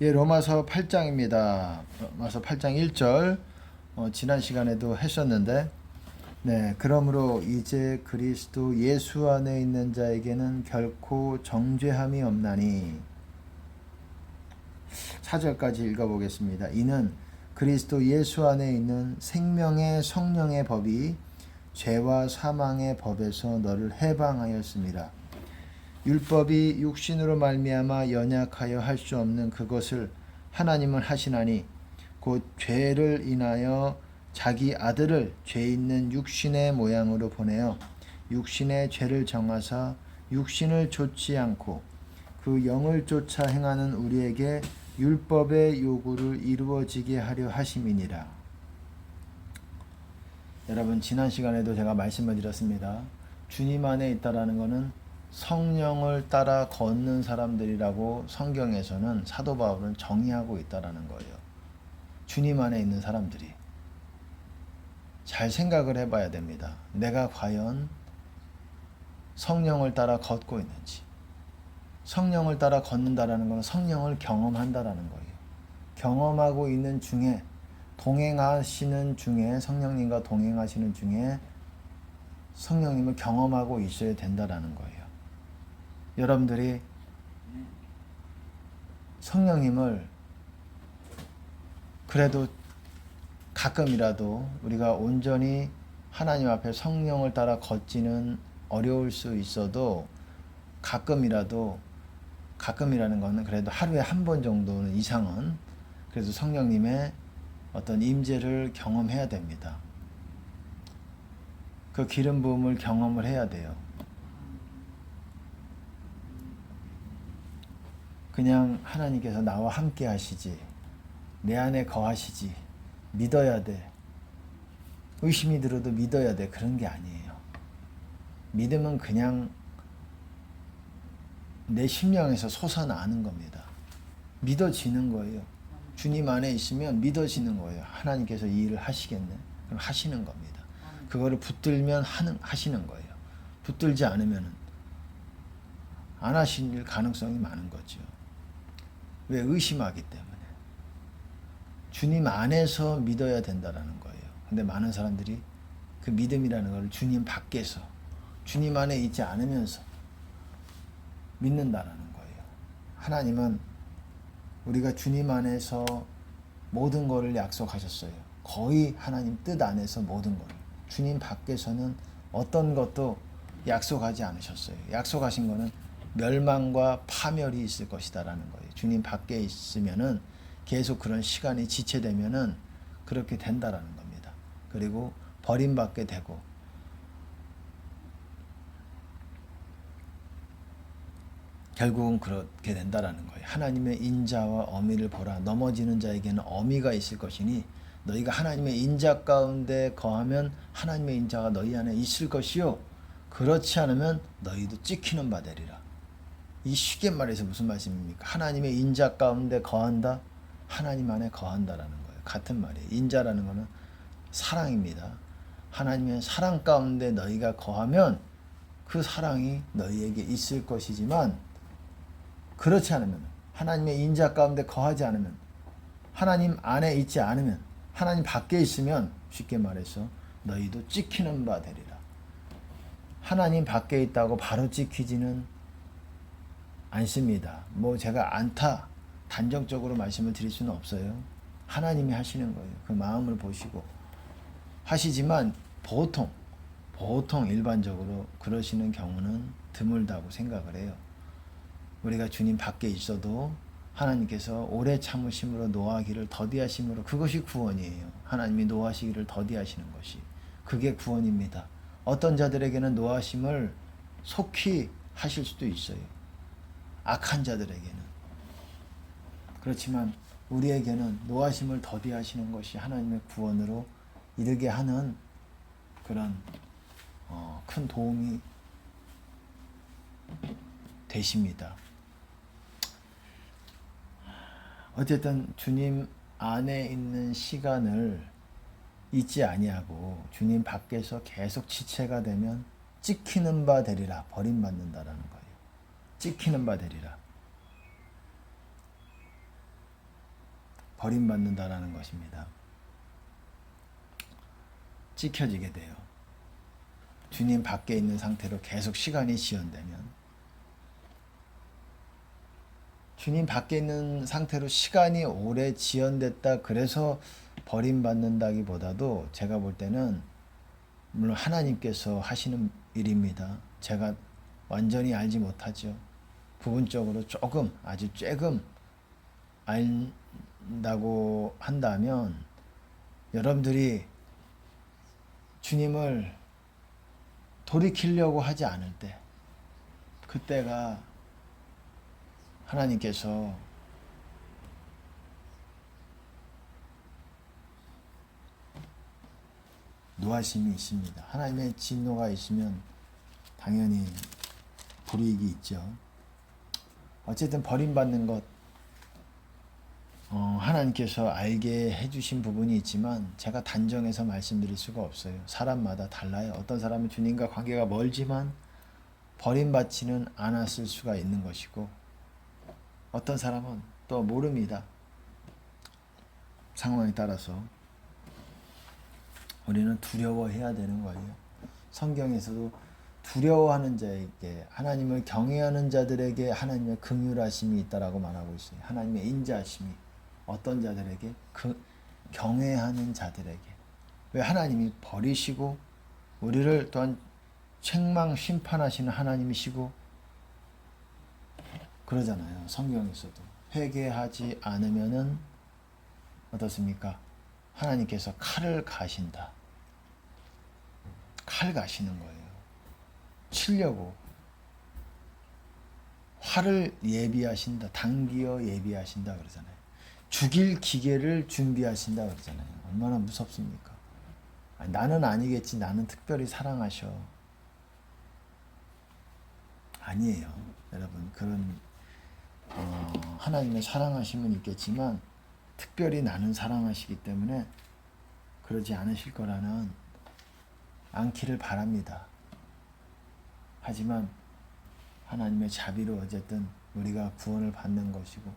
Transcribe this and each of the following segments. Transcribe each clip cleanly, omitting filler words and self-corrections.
예, 로마서 8장입니다. 로마서 8장 1절. 지난 시간에도 했었는데, 네, 그러므로 이제 그리스도 예수 안에 있는 자에게는 결코 정죄함이 없나니. 4절까지 읽어보겠습니다. 이는 그리스도 예수 안에 있는 생명의 성령의 법이 죄와 사망의 법에서 너를 해방하였습니다. 율법이 육신으로 말미암아 연약하여 할 수 없는 그것을 하나님은 하시나니 곧 죄를 인하여 자기 아들을 죄 있는 육신의 모양으로 보내어 육신의 죄를 정하사 육신을 좇지 않고 그 영을 쫓아 행하는 우리에게 율법의 요구를 이루어지게 하려 하심이니라. 여러분, 지난 시간에도 제가 말씀을 드렸습니다. 주님 안에 있다라는 것은 성령을 따라 걷는 사람들이라고 성경에서는 사도 바울은 정의하고 있다라는 거예요. 주님 안에 있는 사람들이 잘 생각을 해봐야 됩니다. 내가 과연 성령을 따라 걷고 있는지. 성령을 따라 걷는다라는 것은 성령을 경험한다라는 거예요. 경험하고 있는 중에, 동행하시는 중에, 성령님과 동행하시는 중에 성령님을 경험하고 있어야 된다라는 거예요. 여러분들이 성령님을 그래도 가끔이라도 우리가 온전히 하나님 앞에 성령을 따라 걷지는 어려울 수 있어도 가끔이라는 것은 그래도 하루에 한 번 정도는 이상은 그래도 성령님의 어떤 임재를 경험해야 됩니다. 그 기름 부음을 경험을 해야 돼요. 그냥 하나님께서 나와 함께 하시지, 내 안에 거하시지, 믿어야 돼. 의심이 들어도 믿어야 돼. 그런 게 아니에요. 믿음은 그냥 내 심령에서 솟아나는 겁니다. 믿어지는 거예요. 주님 안에 있으면 믿어지는 거예요. 하나님께서 이 일을 하시겠네. 그럼 하시는 겁니다. 그거를 붙들면 하시는 거예요. 붙들지 않으면 안 하실 가능성이 많은 거죠. 왜? 의심하기 때문에. 주님 안에서 믿어야 된다라는 거예요. 근데 많은 사람들이 그 믿음이라는 걸 주님 밖에서, 주님 안에 있지 않으면서 믿는다라는 거예요. 하나님은 우리가 주님 안에서 모든 것을 약속하셨어요. 거의 하나님 뜻 안에서 모든 것을. 주님 밖에서는 어떤 것도 약속하지 않으셨어요. 약속하신 것은 멸망과 파멸이 있을 것이다라는 거예요. 주님 밖에 있으면은 계속 그런 시간이 지체되면은 그렇게 된다라는 겁니다. 그리고 버림받게 되고 결국은 그렇게 된다라는 거예요. 하나님의 인자와 어미를 보라. 넘어지는 자에게는 어미가 있을 것이니 너희가 하나님의 인자 가운데 거하면 하나님의 인자가 너희 안에 있을 것이요. 그렇지 않으면 너희도 찍히는 바 되리라. 이 쉽게 말해서 무슨 말씀입니까? 하나님의 인자 가운데 거한다. 하나님 안에 거한다라는 거예요. 같은 말이에요. 인자라는 것은 사랑입니다. 하나님의 사랑 가운데 너희가 거하면 그 사랑이 너희에게 있을 것이지만 그렇지 않으면, 하나님의 인자 가운데 거하지 않으면, 하나님 안에 있지 않으면, 하나님 밖에 있으면 쉽게 말해서 너희도 찍히는 바 되리라. 하나님 밖에 있다고 바로 찍히지는 않습니다. 제가 단정적으로 말씀을 드릴 수는 없어요. 하나님이 하시는 거예요. 그 마음을 보시고 하시지만 보통 일반적으로 그러시는 경우는 드물다고 생각을 해요. 우리가 주님 밖에 있어도 하나님께서 오래 참으심으로 노하기를 더디하심으로, 그것이 구원이에요. 하나님이 노하시기를 더디하시는 것이, 그게 구원입니다. 어떤 자들에게는 노하심을 속히 하실 수도 있어요. 악한 자들에게는. 그렇지만 우리에게는 노하심을 더디하시는 것이 하나님의 구원으로 이르게 하는 그런 큰 도움이 되십니다. 어쨌든 주님 안에 있는 시간을 잊지 아니하고 주님 밖에서 계속 지체가 되면 찍히는 바 되리라. 버림받는다라는 거예요. 찍히는 바 되리라. 버림받는다라는 것입니다. 찍혀지게 돼요. 주님 밖에 있는 상태로 계속 시간이 지연되면, 주님 밖에 있는 상태로 시간이 오래 지연됐다 그래서 버림받는다기보다도 제가 볼 때는 물론 하나님께서 하시는 일입니다. 제가 완전히 알지 못하죠. 부분적으로 조금 아주 조금 안다고 한다면 여러분들이 주님을 돌이키려고 하지 않을 때, 그때가 하나님께서 노하심이 있습니다. 하나님의 진노가 있으면 당연히 불이익이 있죠. 어쨌든 버림받는 것, 하나님께서 알게 해주신 부분이 있지만 제가 단정해서 말씀드릴 수가 없어요. 사람마다 달라요. 어떤 사람은 주님과 관계가 멀지만 버림받지는 않았을 수가 있는 것이고, 어떤 사람은 또 모릅니다. 상황에 따라서. 우리는 두려워해야 되는 거예요. 성경에서도 두려워하는 자에게, 하나님을 경외하는 자들에게 하나님의 긍휼하심이 있다라고 말하고 있어요. 하나님의 인자하심이 어떤 자들에게? 경외하는 자들에게. 왜? 하나님이 버리시고 우리를 또한 책망 심판하시는 하나님이시고 그러잖아요. 성경에서도 회개하지 않으면은 어떻습니까? 하나님께서 칼을 가신다. 칼 가시는 거예요. 치려고 활을 예비하신다. 당기어 예비하신다 그러잖아요. 죽일 기계를 준비하신다 그러잖아요. 얼마나 무섭습니까? 아니, 나는 아니겠지. 나는 특별히 사랑하셔. 아니에요. 여러분, 그런 하나님의 사랑하심은 있겠지만 특별히 나는 사랑하시기 때문에 그러지 않으실 거라는 않기를 바랍니다. 하지만 하나님의 자비로 어쨌든 우리가 구원을 받는 것이고,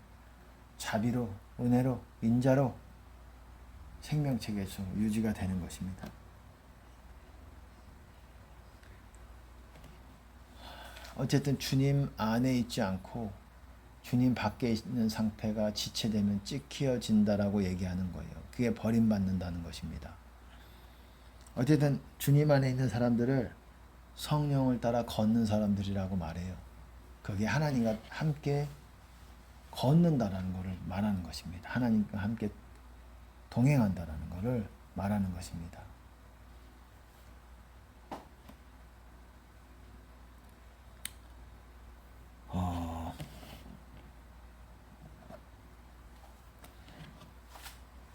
자비로, 은혜로, 인자로 생명책에서 유지가 되는 것입니다. 어쨌든 주님 안에 있지 않고 주님 밖에 있는 상태가 지체되면 찍혀진다라고 얘기하는 거예요. 그게 버림받는다는 것입니다. 어쨌든 주님 안에 있는 사람들을 성령을 따라 걷는 사람들이라고 말해요. 그게 하나님과 함께 걷는다라는 것을 말하는 것입니다. 하나님과 함께 동행한다라는 것을 말하는 것입니다.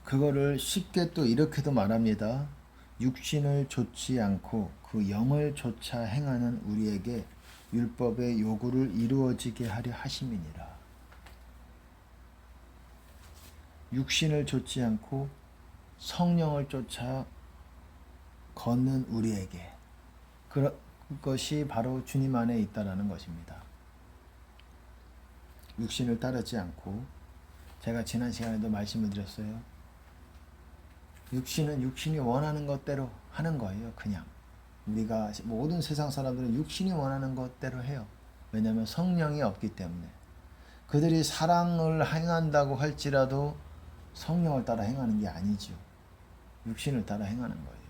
그거를 쉽게 또 이렇게도 말합니다. 육신을 좇지 않고 그 영을 좇아 행하는 우리에게 율법의 요구를 이루어지게 하려 하심이니라. 육신을 좇지 않고 성령을 쫓아 걷는 우리에게, 그것이 바로 주님 안에 있다라는 것입니다. 육신을 따르지 않고, 제가 지난 시간에도 말씀을 드렸어요. 육신은 육신이 원하는 것대로 하는 거예요. 그냥 우리가 모든 세상 사람들은 육신이 원하는 것대로 해요. 왜냐하면 성령이 없기 때문에. 그들이 사랑을 행한다고 할지라도 성령을 따라 행하는 게 아니죠. 육신을 따라 행하는 거예요.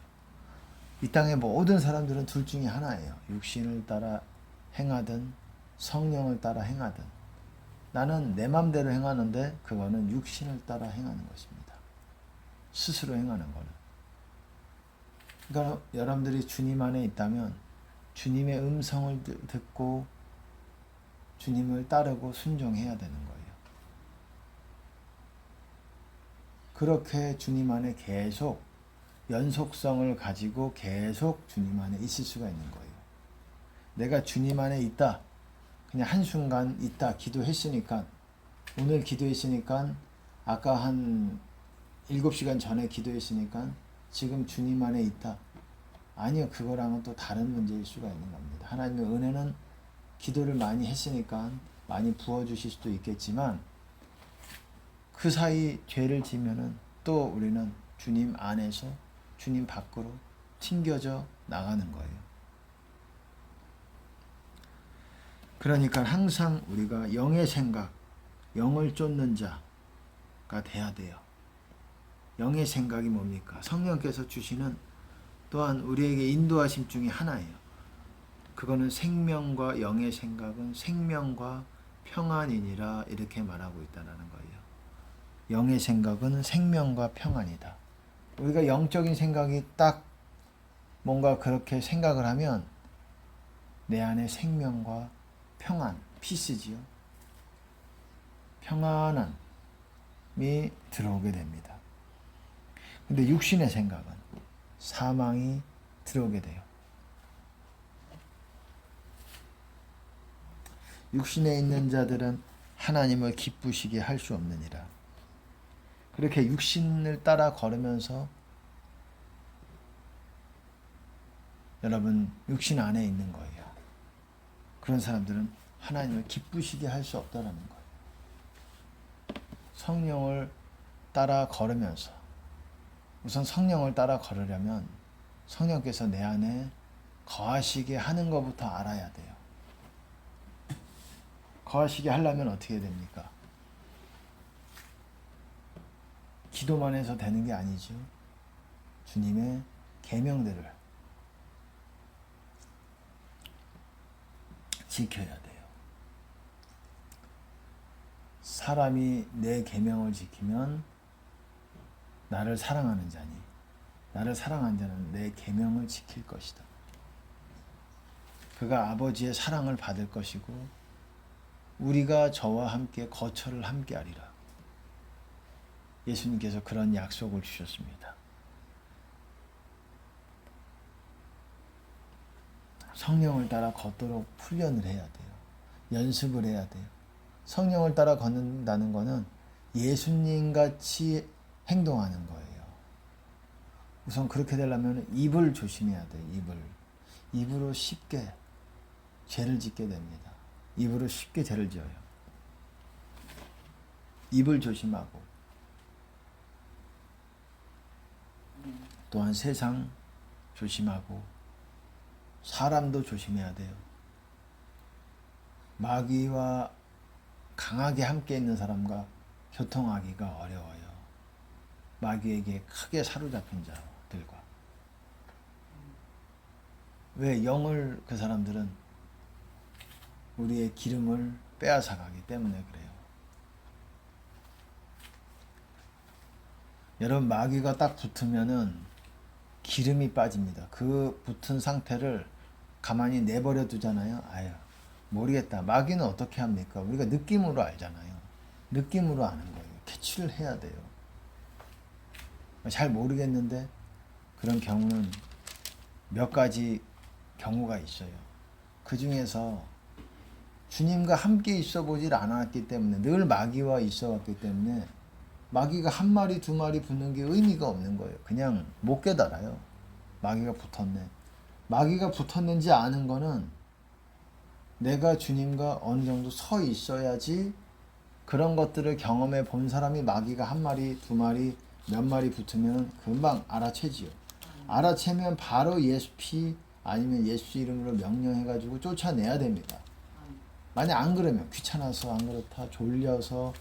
이 땅의 모든 사람들은 둘 중에 하나예요. 육신을 따라 행하든 성령을 따라 행하든. 나는 내 맘대로 행하는데 그거는 육신을 따라 행하는 것입니다. 스스로 행하는 거는. 그러니까 여러분들이 주님 안에 있다면 주님의 음성을 듣고 주님을 따르고 순종해야 되는 거예요. 그렇게 주님 안에 계속 연속성을 가지고 계속 주님 안에 있을 수가 있는 거예요. 내가 주님 안에 있다. 그냥 한순간 있다. 기도했으니까, 오늘 기도했으니까, 아까 한 7시간 전에 기도했으니까 지금 주님 안에 있다. 아니요. 그거랑은 또 다른 문제일 수가 있는 겁니다. 하나님의 은혜는 기도를 많이 했으니까 많이 부어주실 수도 있겠지만 그 사이 죄를 지면은 또 우리는 주님 안에서 주님 밖으로 튕겨져 나가는 거예요. 그러니까 항상 우리가 영의 생각, 영을 쫓는 자가 돼야 돼요. 영의 생각이 뭡니까? 성령께서 주시는 또한 우리에게 인도하심 중에 하나예요. 그거는 생명과 영의 생각은 생명과 평안이니라 이렇게 말하고 있다는 거예요. 영의 생각은 생명과 평안이다. 우리가 영적인 생각이 딱 뭔가 그렇게 생각을 하면 내 안에 생명과 평안, 피스지요. 평안함이 들어오게 됩니다. 근데 육신의 생각은 사망이 들어오게 돼요. 육신에 있는 자들은 하나님을 기쁘시게 할 수 없느니라. 그렇게 육신을 따라 걸으면서 여러분 육신 안에 있는 거예요. 그런 사람들은 하나님을 기쁘시게 할 수 없다라는 거예요. 성령을 따라 걸으면서 우선 성령을 따라 걸으려면 성령께서 내 안에 거하시게 하는 것부터 알아야 돼요. 거하시게 하려면 어떻게 됩니까? 기도만 해서 되는 게 아니죠. 주님의 계명들을 지켜야 돼요. 사람이 내 계명을 지키면 나를 사랑하는 자니 나를 사랑하는 자는 내 계명을 지킬 것이다. 그가 아버지의 사랑을 받을 것이고 우리가 저와 함께 거처를 함께하리라. 예수님께서 그런 약속을 주셨습니다. 성령을 따라 걷도록 훈련을 해야 돼요. 연습을 해야 돼요. 성령을 따라 걷는다는 것은 예수님같이 행동하는 거예요. 우선 그렇게 되려면 입을 조심해야 돼요. 입으로 쉽게 죄를 짓게 됩니다. 입으로 쉽게 죄를 지어요. 입을 조심하고 또한 세상 조심하고 사람도 조심해야 돼요. 마귀와 강하게 함께 있는 사람과 교통하기가 어려워요. 마귀에게 크게 사로잡힌 자들과. 왜? 영을 그 사람들은 우리의 기름을 빼앗아가기 때문에 그래요. 여러분 마귀가 딱 붙으면은 기름이 빠집니다. 그 붙은 상태를 가만히 내버려 두잖아요. 아유 모르겠다. 마귀는 어떻게 합니까? 우리가 느낌으로 알잖아요. 느낌으로 아는 거예요. 캐치를 해야 돼요. 잘 모르겠는데 그런 경우는 몇 가지 경우가 있어요. 그 중에서 주님과 함께 있어 보질 않았기 때문에 늘 마귀와 있어 왔기 때문에 마귀가 한 마리 두 마리 붙는 게 의미가 없는 거예요. 그냥 못 깨달아요. 마귀가 붙었네. 마귀가 붙었는지 아는 거는 내가 주님과 어느 정도 서 있어야지 그런 것들을 경험해 본 사람이 마귀가 한 마리 두 마리 몇 마리 붙으면 금방 알아채지요. 알아채면 바로 예수 피 아니면 예수 이름으로 명령해가지고 쫓아내야 됩니다. 만약 안 그러면 귀찮아서 안 그렇다 졸려서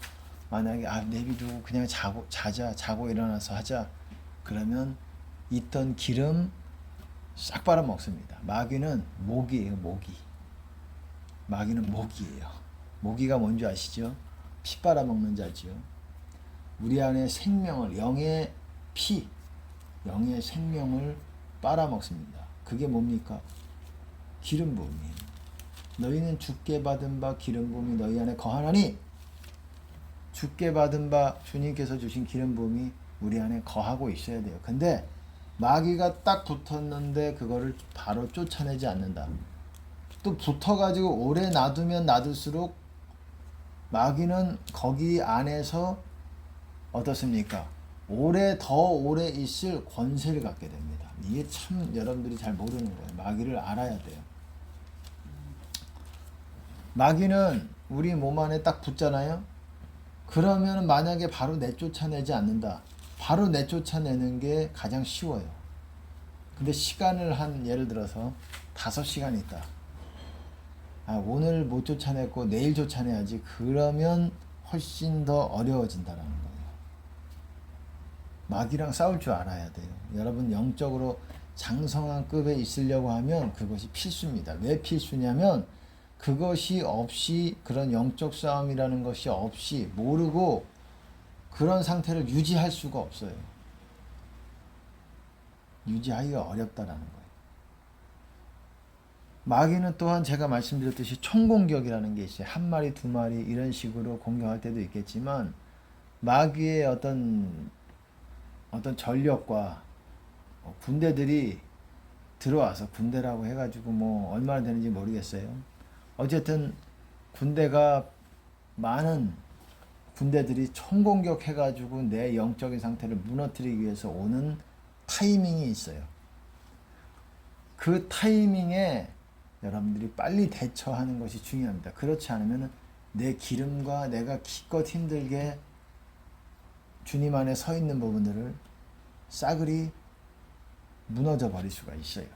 만약에 내비두고 그냥 자고 일어나서 하자 그러면 있던 기름 싹 빨아먹습니다. 마귀는 모기예요. 마귀는 모기예요. 모기가 뭔지 아시죠? 피 빨아먹는 자지요. 우리 안에 생명을 영의 피 영의 생명을 빨아먹습니다. 그게 뭡니까? 기름 부음이에요. 너희는 주께 받은 바 기름 부음이 너희 안에 거하나니 주께 받은 바 주님께서 주신 기름 부음이 우리 안에 거하고 있어야 돼요. 근데 마귀가 딱 붙었는데 그거를 바로 쫓아내지 않는다. 또 붙어가지고 오래 놔두면 놔둘수록 마귀는 거기 안에서 어떻습니까? 더 오래 있을 권세를 갖게 됩니다. 이게 참 여러분들이 잘 모르는 거예요. 마귀를 알아야 돼요. 마귀는 우리 몸 안에 딱 붙잖아요. 그러면 만약에 바로 내쫓아내지 않는다. 바로 내쫓아내는 게 가장 쉬워요. 근데 시간을 예를 들어서 5시간 있다. 오늘 못 쫓아냈고 내일 쫓아내야지. 그러면 훨씬 더 어려워진다라는 거예요. 마귀랑 싸울 줄 알아야 돼요. 여러분 영적으로 장성한 급에 있으려고 하면 그것이 필수입니다. 왜 필수냐면 그것이 없이, 그런 영적 싸움이라는 것이 없이 모르고 그런 상태를 유지할 수가 없어요. 유지하기가 어렵다라는 거예요. 마귀는 또한 제가 말씀드렸듯이 총공격이라는 게 있어요. 한 마리, 두 마리 이런 식으로 공격할 때도 있겠지만 마귀의 어떤 전력과 군대들이 들어와서, 군대라고 해가지고 뭐 얼마나 되는지 모르겠어요. 어쨌든 군대가, 많은 군대들이 총공격 해가지고 내 영적인 상태를 무너뜨리기 위해서 오는 타이밍이 있어요. 그 타이밍에 여러분들이 빨리 대처하는 것이 중요합니다. 그렇지 않으면 내 기름과 내가 기껏 힘들게 주님 안에 서 있는 부분들을 싸그리 무너져 버릴 수가 있어요.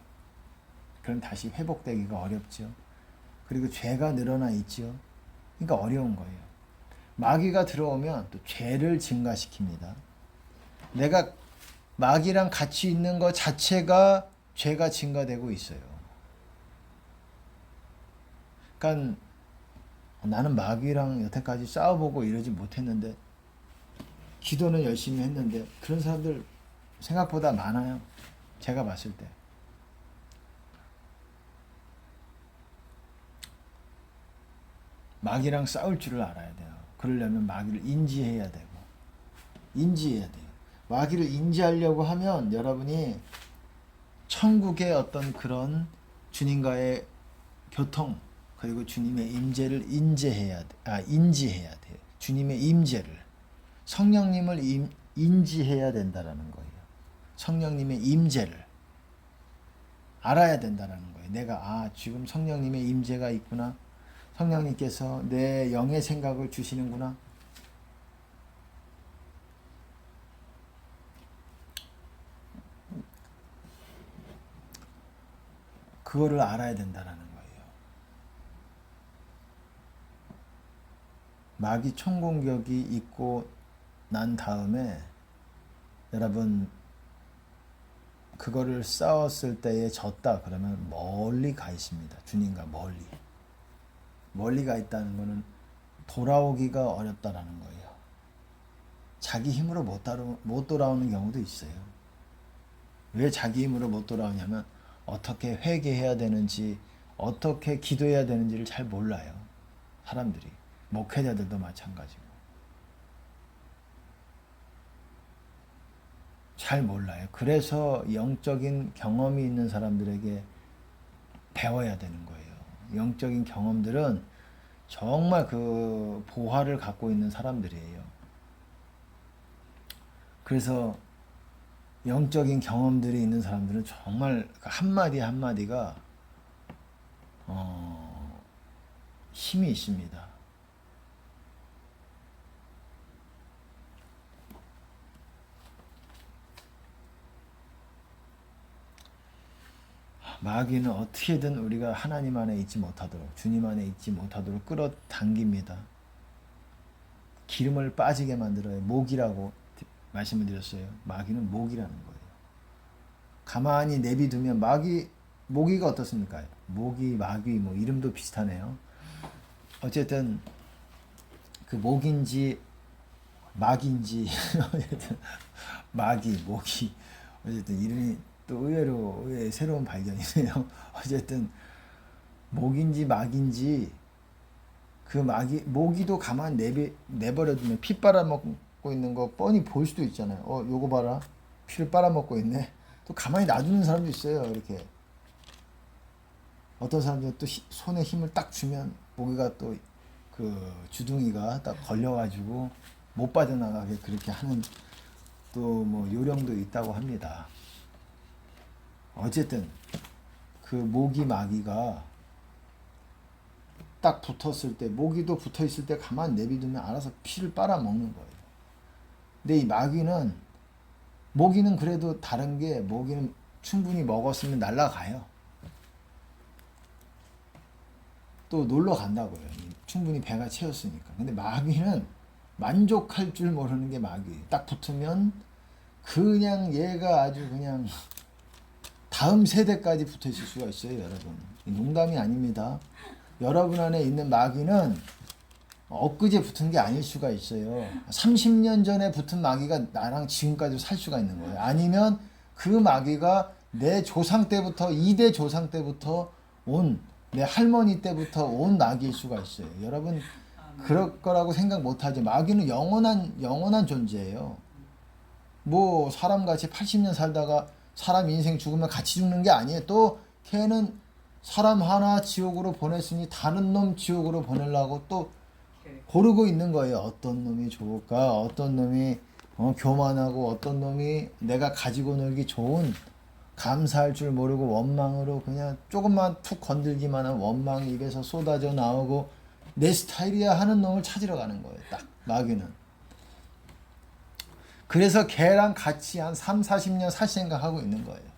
그럼 다시 회복되기가 어렵죠. 그리고 죄가 늘어나 있죠. 그러니까 어려운 거예요. 마귀가 들어오면 또 죄를 증가시킵니다. 내가 마귀랑 같이 있는 것 자체가 죄가 증가되고 있어요. 그러니까 나는 마귀랑 여태까지 싸워보고 이러지 못했는데, 기도는 열심히 했는데, 그런 사람들 생각보다 많아요. 제가 봤을 때. 마귀랑 싸울 줄을 알아야 돼요. 그러려면 마귀를 인지해야 되고, 인지해야 돼요. 마귀를 인지하려고 하면 여러분이 천국의 어떤 그런 주님과의 교통, 그리고 주님의 임재를 인지해야 돼요. 주님의 임재를, 성령님을 인지해야 된다라는 거예요. 성령님의 임재를 알아야 된다라는 거예요. 내가 지금 성령님의 임재가 있구나. 성령님께서 내 영의 생각을 주시는구나. 그거를 알아야 된다라는 거예요. 마귀 총공격이 있고 난 다음에 여러분 그거를 싸웠을 때에 졌다 그러면 멀리 가 있습니다. 주님과 멀리 가 있다는 것은 돌아오기가 어렵다라는 거예요. 자기 힘으로 못 돌아오는 경우도 있어요. 왜 자기 힘으로 못 돌아오냐면 어떻게 회개해야 되는지, 어떻게 기도해야 되는지를 잘 몰라요. 사람들이. 목회자들도 마찬가지고. 잘 몰라요. 그래서 영적인 경험이 있는 사람들에게 배워야 되는 거예요. 영적인 경험들은 정말 그 보화를 갖고 있는 사람들이에요. 그래서 영적인 경험들이 있는 사람들은 정말 한마디 한마디가 힘이 있습니다. 마귀는 어떻게든 우리가 하나님 안에 있지 못하도록, 주님 안에 있지 못하도록 끌어당깁니다. 기름을 빠지게 만들어요. 목이라고 말씀을 드렸어요. 마귀는 목이라는 거예요. 가만히 내비두면 모기가 어떻습니까? 모기, 마귀 뭐 이름도 비슷하네요. 어쨌든 그 목인지 막인지 어쨌든 마귀, 모기, 어쨌든 이름이 또 의외로 새로운 발견이네요. 어쨌든 목인지 막인지 그 모기도 가만 내버려두면 피 빨아먹고 있는 거 뻔히 볼 수도 있잖아요. 요거 봐라, 피를 빨아먹고 있네. 또 가만히 놔두는 사람도 있어요. 이렇게 어떤 사람들은 또 손에 힘을 딱 주면 모기가 또 그 주둥이가 딱 걸려가지고 못 빠져나가게 그렇게 하는 또 뭐 요령도 있다고 합니다. 어쨌든 그 모기 마귀가 딱 붙었을 때, 모기도 붙어 있을 때 가만 내비두면 알아서 피를 빨아먹는 거예요. 근데 이 마귀는, 모기는 그래도 다른 게, 모기는 충분히 먹었으면 날아가요. 또 놀러 간다고요. 충분히 배가 채웠으니까. 근데 마귀는 만족할 줄 모르는 게 마귀예요. 딱 붙으면 그냥 얘가 아주 그냥 다음 세대까지 붙어 있을 수가 있어요, 여러분. 농담이 아닙니다. 여러분 안에 있는 마귀는 엊그제 붙은 게 아닐 수가 있어요. 30년 전에 붙은 마귀가 나랑 지금까지 살 수가 있는 거예요. 아니면 그 마귀가 내 조상 때부터, 2대 조상 때부터 온, 내 할머니 때부터 온 마귀일 수가 있어요. 여러분, 그럴 거라고 생각 못 하죠. 마귀는 영원한 존재예요. 뭐, 사람같이 80년 살다가 사람 인생 죽으면 같이 죽는 게 아니에요. 또, 걔는 사람 하나 지옥으로 보냈으니 다른 놈 지옥으로 보내려고 또 고르고 있는 거예요. 어떤 놈이 좋을까? 어떤 놈이 교만하고 어떤 놈이 내가 가지고 놀기 좋은, 감사할 줄 모르고 원망으로 그냥 조금만 툭 건들기만 한 원망이 입에서 쏟아져 나오고 내 스타일이야 하는 놈을 찾으러 가는 거예요. 딱 마귀는. 그래서 걔랑 같이 한 3, 40년 살 생각하고 있는 거예요.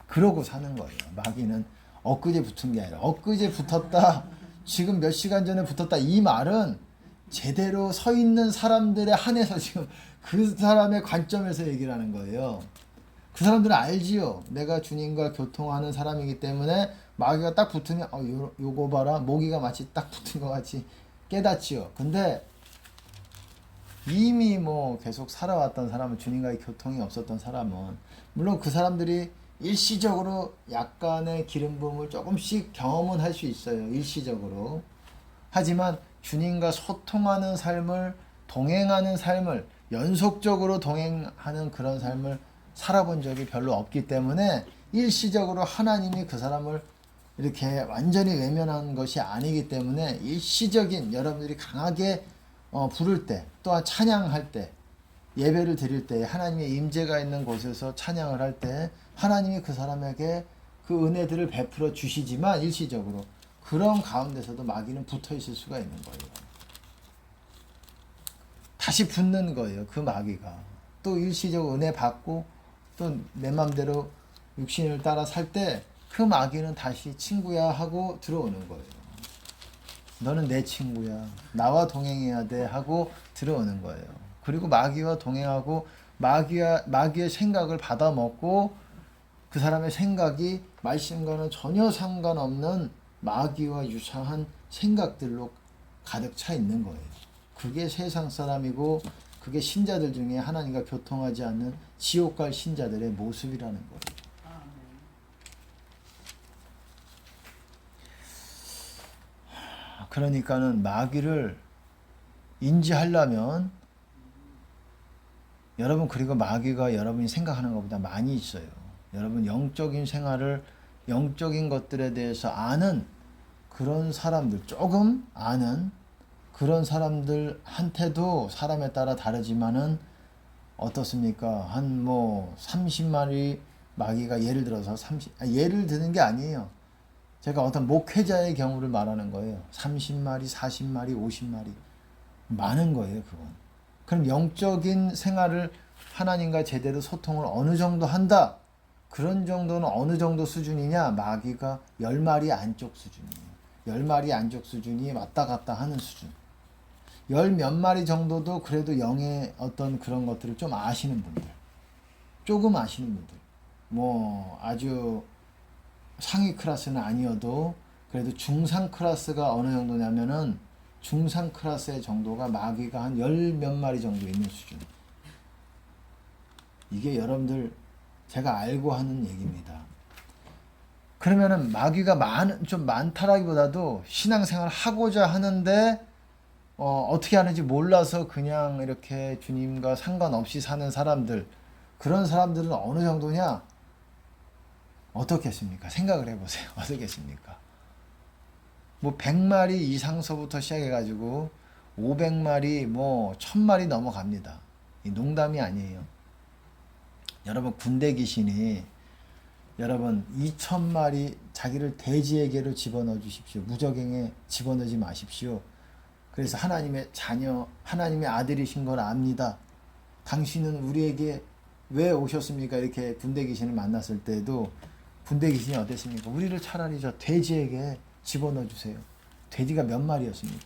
그러고 사는 거예요. 마귀는 엊그제 붙은 게 아니라 엊그제 붙었다, 지금 몇 시간 전에 붙었다, 이 말은 제대로 서 있는 사람들에 한해서 지금 그 사람의 관점에서 얘기를 하는 거예요. 그 사람들은 알지요. 내가 주님과 교통하는 사람이기 때문에 마귀가 딱 붙으면 요거 봐라, 모기가 마치 딱 붙은 것 같이 깨닫지요. 근데 이미 뭐 계속 살아왔던 사람은, 주님과의 교통이 없었던 사람은, 물론 그 사람들이 일시적으로 약간의 기름 부음을 조금씩 경험은 할 수 있어요. 일시적으로. 하지만 주님과 소통하는 삶을, 동행하는 삶을, 연속적으로 동행하는 그런 삶을 살아본 적이 별로 없기 때문에 일시적으로 하나님이 그 사람을 이렇게 완전히 외면한 것이 아니기 때문에 일시적인, 여러분들이 강하게 부를 때, 또한 찬양할 때, 예배를 드릴 때, 하나님의 임재가 있는 곳에서 찬양을 할 때 하나님이 그 사람에게 그 은혜들을 베풀어 주시지만 일시적으로 그런 가운데서도 마귀는 붙어 있을 수가 있는 거예요. 다시 붙는 거예요. 그 마귀가 또 일시적으로 은혜 받고 또 내 맘대로 육신을 따라 살 때 그 마귀는 다시 친구야 하고 들어오는 거예요. 너는 내 친구야, 나와 동행해야 돼 하고 들어오는 거예요. 그리고 마귀와 동행하고 마귀의 생각을 받아먹고 그 사람의 생각이 말씀과는 전혀 상관없는 마귀와 유사한 생각들로 가득 차 있는 거예요. 그게 세상 사람이고 그게 신자들 중에 하나님과 교통하지 않는 지옥 갈 신자들의 모습이라는 거예요. 그러니까는 마귀를 인지하려면 여러분, 그리고 마귀가 여러분이 생각하는 것보다 많이 있어요. 여러분 영적인 생활을, 영적인 것들에 대해서 아는 그런 사람들, 조금 아는 그런 사람들한테도 사람에 따라 다르지만은 어떻습니까? 한 뭐 30마리 마귀가, 예를 들어서 예를 드는 게 아니에요. 제가 어떤 목회자의 경우를 말하는 거예요. 30마리, 40마리, 50마리. 많은 거예요, 그건. 그럼 영적인 생활을 하나님과 제대로 소통을 어느 정도 한다. 그런 정도는 어느 정도 수준이냐? 마귀가 10마리 안쪽 수준이에요. 10마리 안쪽 수준이 왔다 갔다 하는 수준. 10 몇 마리 정도도 그래도 영의 어떤 그런 것들을 좀 아시는 분들. 조금 아시는 분들. 뭐 아주 상위 클래스는 아니어도 그래도 중상 클래스가 어느 정도냐면은, 중상 클래스의 정도가 마귀가 한 10 몇 마리 정도 있는 수준. 이게 여러분들 제가 알고 하는 얘기입니다. 그러면은 마귀가 좀 많다라기보다도 신앙생활을 하고자 하는데 어떻게 하는지 몰라서 그냥 이렇게 주님과 상관없이 사는 사람들, 그런 사람들은 어느 정도냐? 어떻겠습니까? 생각을 해보세요. 어떻겠습니까? 뭐 100마리 이상서부터 시작해가지고 500마리, 뭐 1000마리 넘어갑니다. 이 농담이 아니에요. 여러분, 군대 귀신이 여러분 2,000마리 자기를 돼지에게로 집어넣어 주십시오. 무적행에 집어넣지 마십시오. 그래서 하나님의 자녀, 하나님의 아들이신 걸 압니다. 당신은 우리에게 왜 오셨습니까? 이렇게 군대 귀신을 만났을 때도 군대 귀신이 어땠습니까? 우리를 차라리 저 돼지에게 집어넣어 주세요. 돼지가 몇 마리였습니까?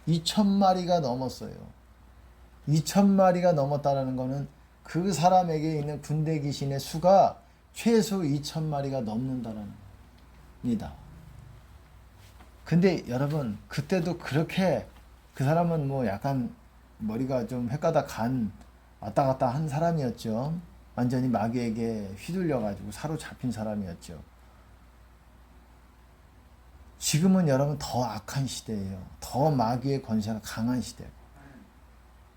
2,000마리가 넘었어요. 2,000마리가 넘었다라는 거는 그 사람에게 있는 군대 귀신의 수가 최소 2,000마리가 넘는다라는 겁니다. 근데 여러분 그때도 그렇게 그 사람은 뭐 약간 머리가 좀 헷가닥 간 왔다 갔다 한 사람이었죠. 완전히 마귀에게 휘둘려 가지고 사로잡힌 사람이었죠. 지금은 여러분 더 악한 시대예요. 더 마귀의 권세가 강한 시대고.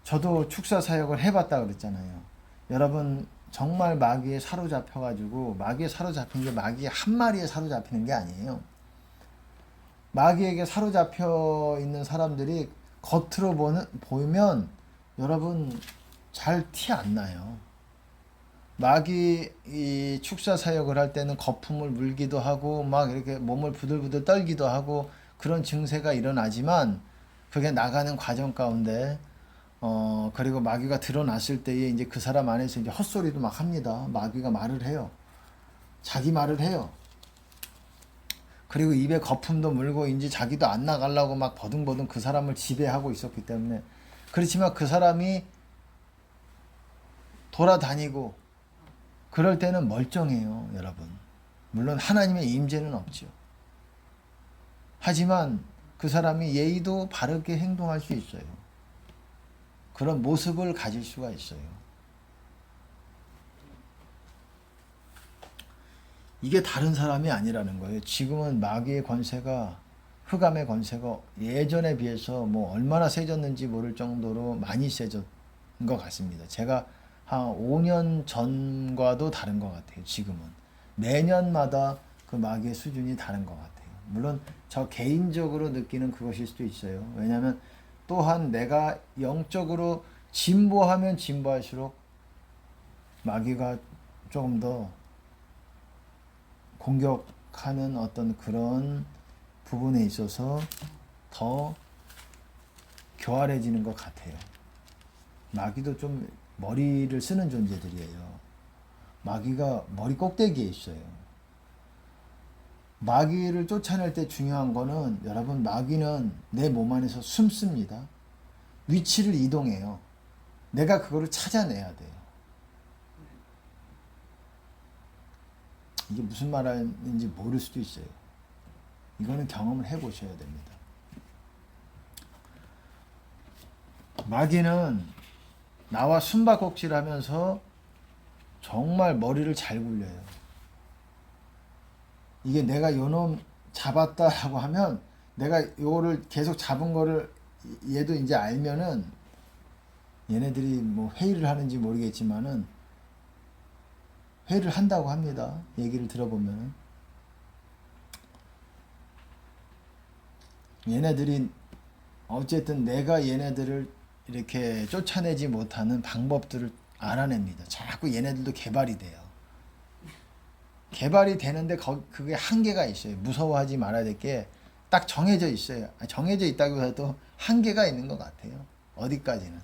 저도 축사 사역을 해봤다 그랬잖아요. 여러분 정말 마귀에 사로잡혀 가지고 마귀에 사로잡힌 게 마귀 한 마리에 사로잡히는 게 아니에요. 마귀에게 사로잡혀 있는 사람들이 겉으로 보이면 여러분 잘 티 안 나요. 마귀 이 축사 사역을 할 때는 거품을 물기도 하고 막 이렇게 몸을 부들부들 떨기도 하고 그런 증세가 일어나지만 그게 나가는 과정 가운데 그리고 마귀가 드러났을 때에 이제 그 사람 안에서 이제 헛소리도 막 합니다. 마귀가 말을 해요. 자기 말을 해요. 그리고 입에 거품도 물고 이제 자기도 안 나가려고 막 버둥버둥 그 사람을 지배하고 있었기 때문에 그렇지만 그 사람이 돌아다니고 그럴 때는 멀쩡해요, 여러분. 물론 하나님의 임재는 없죠. 하지만 그 사람이 예의도 바르게 행동할 수 있어요. 그런 모습을 가질 수가 있어요. 이게 다른 사람이 아니라는 거예요. 지금은 마귀의 권세가 흑암의 권세가 예전에 비해서 뭐 얼마나 세졌는지 모를 정도로 많이 세졌던 것 같습니다. 제가 한 5년 전과도 다른 것 같아요. 지금은 매년마다 그 마귀의 수준이 다른 것 같아요. 물론 저 개인적으로 느끼는 그것일 수도 있어요. 왜냐하면 또한 내가 영적으로 진보하면 진보할수록 마귀가 조금 더 공격하는 어떤 그런 부분에 있어서 더 교활해지는 것 같아요. 마귀도 좀 머리를 쓰는 존재들이에요. 마귀가 머리 꼭대기에 있어요. 마귀를 쫓아낼 때 중요한 거는 여러분 마귀는 내 몸 안에서 숨습니다. 위치를 이동해요. 내가 그거를 찾아내야 돼요. 이게 무슨 말인지 모를 수도 있어요. 이거는 경험을 해보셔야 됩니다. 마귀는 나와 숨바꼭질 하면서 정말 머리를 잘 굴려요. 이게 내가 요놈 잡았다라고 하면 내가 요거를 계속 잡은 거를 얘도 이제 알면은 얘네들이 뭐 회의를 하는지 모르겠지만은 회의를 한다고 합니다. 얘기를 들어보면은 얘네들이 어쨌든 내가 얘네들을 이렇게 쫓아내지 못하는 방법들을 알아냅니다. 자꾸 얘네들도 개발이 돼요. 개발이 되는데 그게 한계가 있어요. 무서워하지 말아야 될 게 딱 정해져 있어요. 정해져 있다고 해도 한계가 있는 것 같아요. 어디까지는.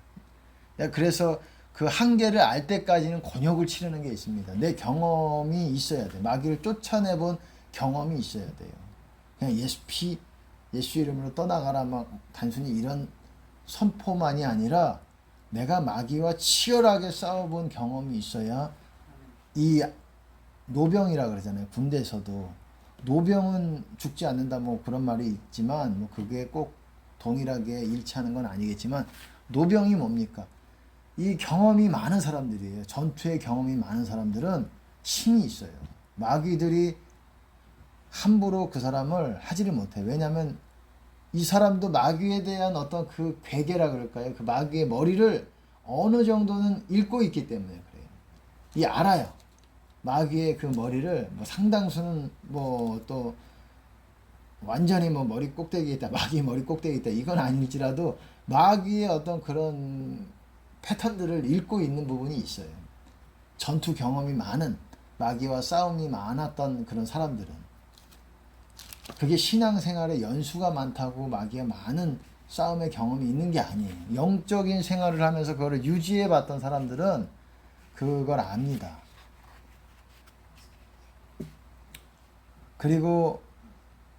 그래서 그 한계를 알 때까지는 곤욕을 치르는 게 있습니다. 내 경험이 있어야 돼. 마귀를 쫓아내본 경험이 있어야 돼요. 그냥 예수 이름으로 떠나가라 막 단순히 이런 선포만이 아니라 내가 마귀와 치열하게 싸워본 경험이 있어야 이 노병이라 그러잖아요. 군대에서도 노병은 죽지 않는다 뭐 그런 말이 있지만 뭐 그게 꼭 동일하게 일치하는 건 아니겠지만 노병이 뭡니까? 이 경험이 많은 사람들이에요. 전투의 경험이 많은 사람들은 힘이 있어요. 마귀들이 함부로 그 사람을 하지를 못해요. 왜냐하면 이 사람도 마귀에 대한 어떤 그 괴계라 그럴까요? 그 마귀의 머리를 어느 정도는 읽고 있기 때문에 그래요. 이 알아요. 마귀의 그 머리를 뭐 상당수는 뭐 또 완전히 뭐 머리 꼭대기에 있다. 마귀의 머리 꼭대기에 있다. 이건 아닐지라도 마귀의 어떤 그런 패턴들을 읽고 있는 부분이 있어요. 전투 경험이 많은 마귀와 싸움이 많았던 그런 사람들은 그게 신앙생활에 연수가 많다고 마귀와 많은 싸움의 경험이 있는 게 아니에요. 영적인 생활을 하면서 그거를 유지해 봤던 사람들은 그걸 압니다. 그리고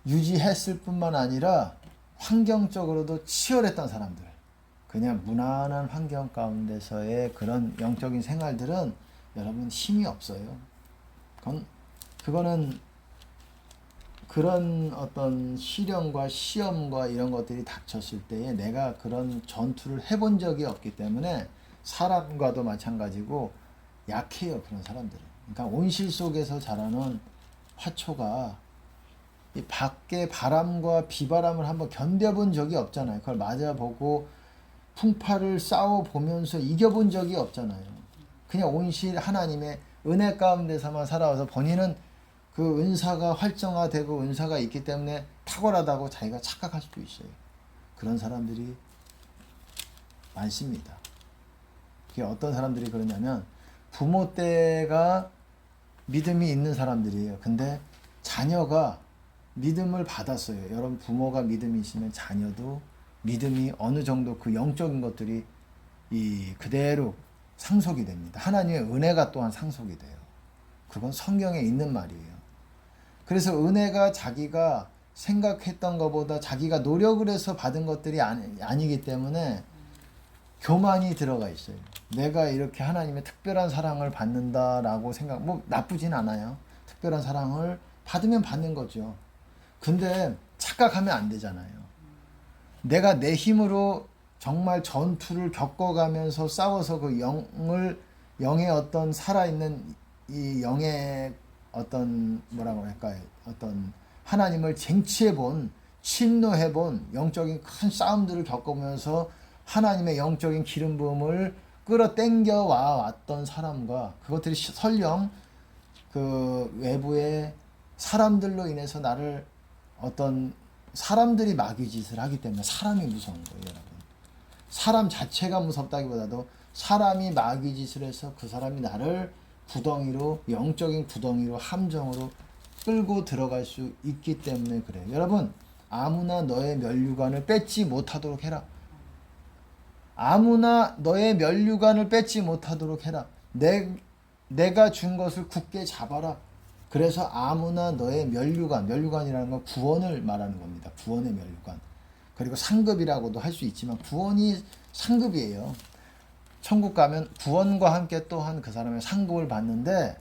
유지했을 뿐만 아니라 환경적으로도 치열했던 사람들, 그냥 무난한 환경 가운데서의 그런 영적인 생활들은 여러분 힘이 없어요. 그거는 그런 어떤 시련과 시험과 이런 것들이 닥쳤을 때에 내가 그런 전투를 해본 적이 없기 때문에 사람과도 마찬가지고 약해요. 그런 사람들은. 그러니까 온실 속에서 자라는 화초가 이 밖에 바람과 비바람을 한번 견뎌본 적이 없잖아요. 그걸 맞아보고 풍파를 싸워보면서 이겨본 적이 없잖아요. 그냥 온실 하나님의 은혜 가운데서만 살아와서 본인은 그 은사가 활성화되고 은사가 있기 때문에 탁월하다고 자기가 착각할 수도 있어요. 그런 사람들이 많습니다. 그게 어떤 사람들이 그러냐면 부모 때가 믿음이 있는 사람들이에요. 근데 자녀가 믿음을 받았어요. 여러분 부모가 믿음이 있으면 자녀도 믿음이 어느 정도 그 영적인 것들이 그대로 상속이 됩니다. 하나님의 은혜가 또한 상속이 돼요. 그건 성경에 있는 말이에요. 그래서 은혜가 자기가 생각했던 것보다 자기가 노력을 해서 받은 것들이 아니기 때문에 교만이 들어가 있어요. 내가 이렇게 하나님의 특별한 사랑을 받는다라고 뭐 나쁘진 않아요. 특별한 사랑을 받으면 받는 거죠. 근데 착각하면 안 되잖아요. 내가 내 힘으로 정말 전투를 겪어가면서 싸워서 그 영의 어떤 살아있는 이 영의 어떤 뭐라고 할까요? 어떤 하나님을 쟁취해본, 침노해본 영적인 큰 싸움들을 겪으면서 하나님의 영적인 기름 부음을 끌어당겨 왔던 사람과 그것들이 설령 그 외부의 사람들로 인해서 나를 어떤 사람들이 마귀짓을 하기 때문에 사람이 무서운 거예요, 여러분. 사람 자체가 무섭다기보다도 사람이 마귀짓을 해서 그 사람이 나를 구덩이로, 영적인 구덩이로, 함정으로 끌고 들어갈 수 있기 때문에 그래요. 여러분, 아무나 너의 면류관을 뺏지 못하도록 해라. 아무나 너의 면류관을 뺏지 못하도록 해라. 내가 준 것을 굳게 잡아라. 그래서 아무나 너의 면류관이라는 건 구원을 말하는 겁니다. 구원의 면류관. 그리고 상급이라고도 할 수 있지만 구원이 상급이에요. 천국 가면 구원과 함께 또한 그 사람의 상급을 받는데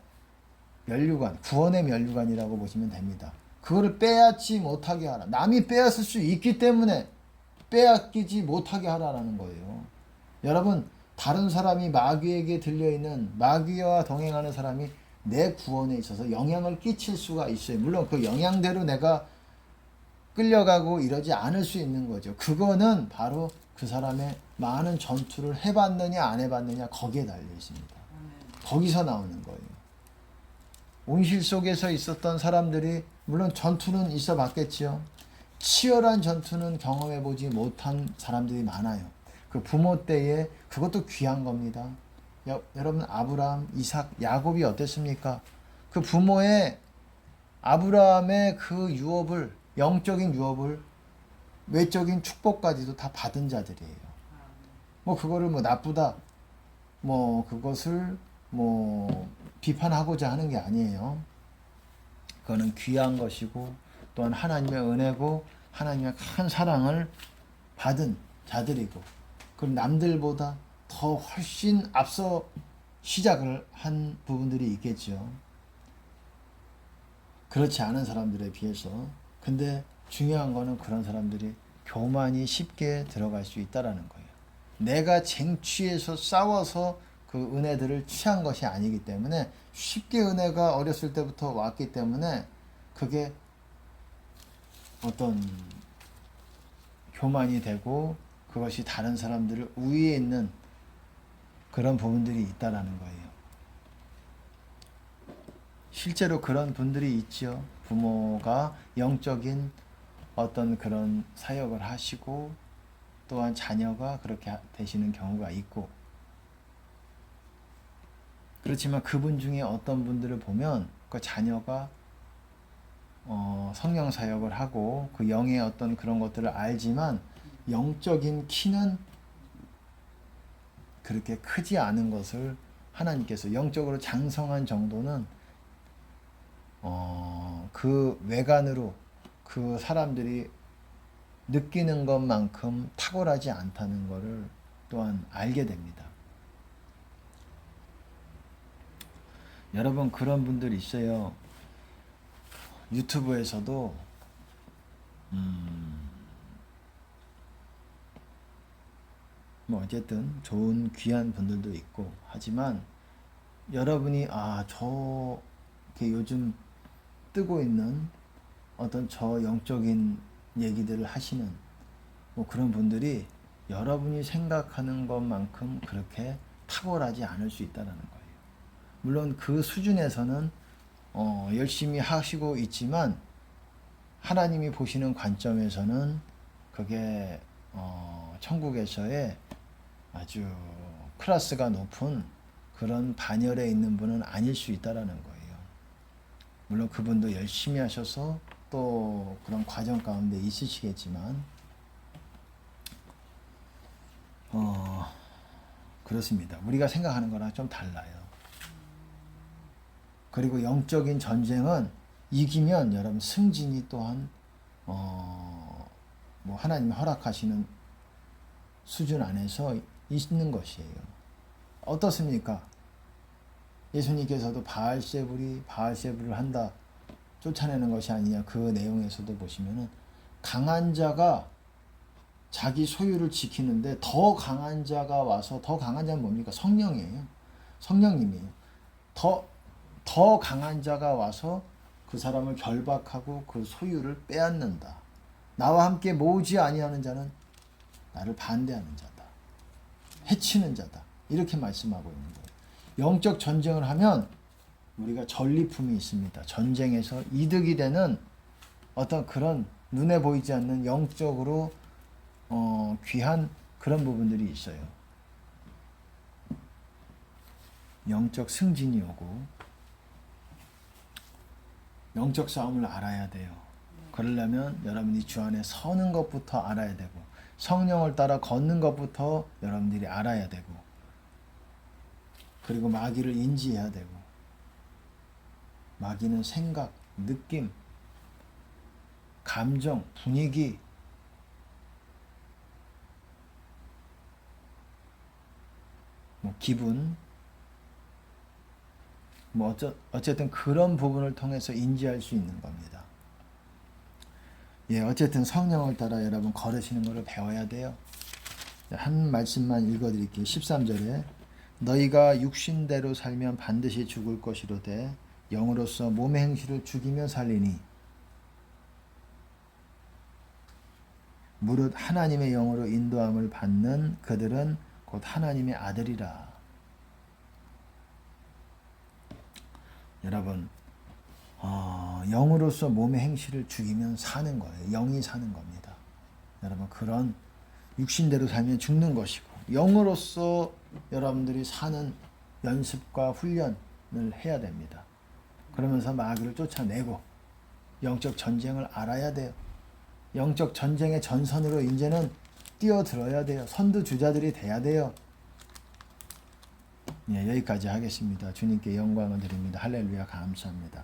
구원의 면류관이라고 보시면 됩니다. 그거를 빼앗지 못하게 하라. 남이 빼앗을 수 있기 때문에 빼앗기지 못하게 하라는 거예요. 여러분, 다른 사람이 마귀에게 들려있는 마귀와 동행하는 사람이 내 구원에 있어서 영향을 끼칠 수가 있어요. 물론 그 영향대로 내가 끌려가고 이러지 않을 수 있는 거죠. 그거는 바로 그 사람의 많은 전투를 해봤느냐 안 해봤느냐 거기에 달려 있습니다. 거기서 나오는 거예요. 온실 속에서 있었던 사람들이 물론 전투는 있어 봤겠지요. 치열한 전투는 경험해 보지 못한 사람들이 많아요. 그 부모 때에 그것도 귀한 겁니다. 여러분 아브라함, 이삭, 야곱이 어땠습니까? 그 부모의 아브라함의 그 유업을 영적인 유업을 외적인 축복까지도 다 받은 자들이에요. 뭐 그거를 뭐 나쁘다 뭐 그것을 뭐 비판하고자 하는 게 아니에요. 그거는 귀한 것이고 또한 하나님의 은혜고 하나님의 큰 사랑을 받은 자들이고 그 남들보다 더 훨씬 앞서 시작을 한 부분들이 있겠죠. 그렇지 않은 사람들에 비해서. 근데 중요한 거는 그런 사람들이 교만이 쉽게 들어갈 수 있다라는 거예요. 내가 쟁취해서 싸워서 그 은혜들을 취한 것이 아니기 때문에 쉽게 은혜가 어렸을 때부터 왔기 때문에 그게 어떤 교만이 되고 그것이 다른 사람들을 우위에 있는 그런 부분들이 있다라는 거예요. 실제로 그런 분들이 있죠. 부모가 영적인 어떤 그런 사역을 하시고 또한 자녀가 그렇게 되시는 경우가 있고 그렇지만 그분 중에 어떤 분들을 보면 그 자녀가 성령 사역을 하고 그 영의 어떤 그런 것들을 알지만 영적인 키는 그렇게 크지 않은 것을 하나님께서 영적으로 장성한 정도는 그 외관으로 그 사람들이 느끼는 것만큼 탁월하지 않다는 것을 또한 알게 됩니다. 여러분 그런 분들 있어요. 유튜브에서도 뭐 어쨌든 좋은 귀한 분들도 있고 하지만 여러분이 저게 요즘 뜨고 있는 어떤 저 영적인 얘기들을 하시는 뭐 그런 분들이 여러분이 생각하는 것만큼 그렇게 탁월하지 않을 수 있다는 거예요. 물론 그 수준에서는 열심히 하시고 있지만 하나님이 보시는 관점에서는 그게 천국에서의 아주 클래스가 높은 그런 반열에 있는 분은 아닐 수 있다라는 거예요. 물론 그분도 열심히 하셔서 또 그런 과정 가운데 있으시겠지만 그렇습니다. 우리가 생각하는 거랑 좀 달라요. 그리고 영적인 전쟁은 이기면 여러분 승진이 또한 뭐 하나님 허락하시는 수준 안에서 있는 것이에요. 어떻습니까? 예수님께서도 바알세불을 한다 쫓아내는 것이 아니냐 그 내용에서도 보시면은 강한 자가 자기 소유를 지키는데 더 강한 자가 와서 더 강한 자는 뭡니까? 성령이에요. 성령님이에요. 더 강한 자가 와서 그 사람을 결박하고 그 소유를 빼앗는다. 나와 함께 모으지 아니하는 자는 나를 반대하는 자다. 해치는 자다. 이렇게 말씀하고 있는 거예요. 영적 전쟁을 하면 우리가 전리품이 있습니다. 전쟁에서 이득이 되는 어떤 그런 눈에 보이지 않는 영적으로 귀한 그런 부분들이 있어요. 영적 승진이 오고 영적 싸움을 알아야 돼요. 그러려면 여러분이 주 안에 서는 것부터 알아야 되고 성령을 따라 걷는 것부터 여러분들이 알아야 되고 그리고 마귀를 인지해야 되고 마귀는 생각, 느낌, 감정, 분위기 뭐 기분 뭐 어쨌든 그런 부분을 통해서 인지할 수 있는 겁니다. 예, 어쨌든 성령을 따라 여러분 걸으시는 것을 배워야 돼요. 한 말씀만 읽어드릴게요. 13절에 너희가 육신대로 살면 반드시 죽을 것이로되 영으로서 몸의 행실을 죽이며 살리니 무릇 하나님의 영으로 인도함을 받는 그들은 곧 하나님의 아들이라. 여러분 영으로서 몸의 행실을 죽이면 사는 거예요. 영이 사는 겁니다. 여러분 그런 육신대로 살면 죽는 것이고 영으로서 여러분들이 사는 연습과 훈련을 해야 됩니다. 그러면서 마귀를 쫓아내고 영적 전쟁을 알아야 돼요. 영적 전쟁의 전선으로 이제는 뛰어들어야 돼요. 선두주자들이 돼야 돼요. 예, 여기까지 하겠습니다. 주님께 영광을 드립니다. 할렐루야 감사합니다.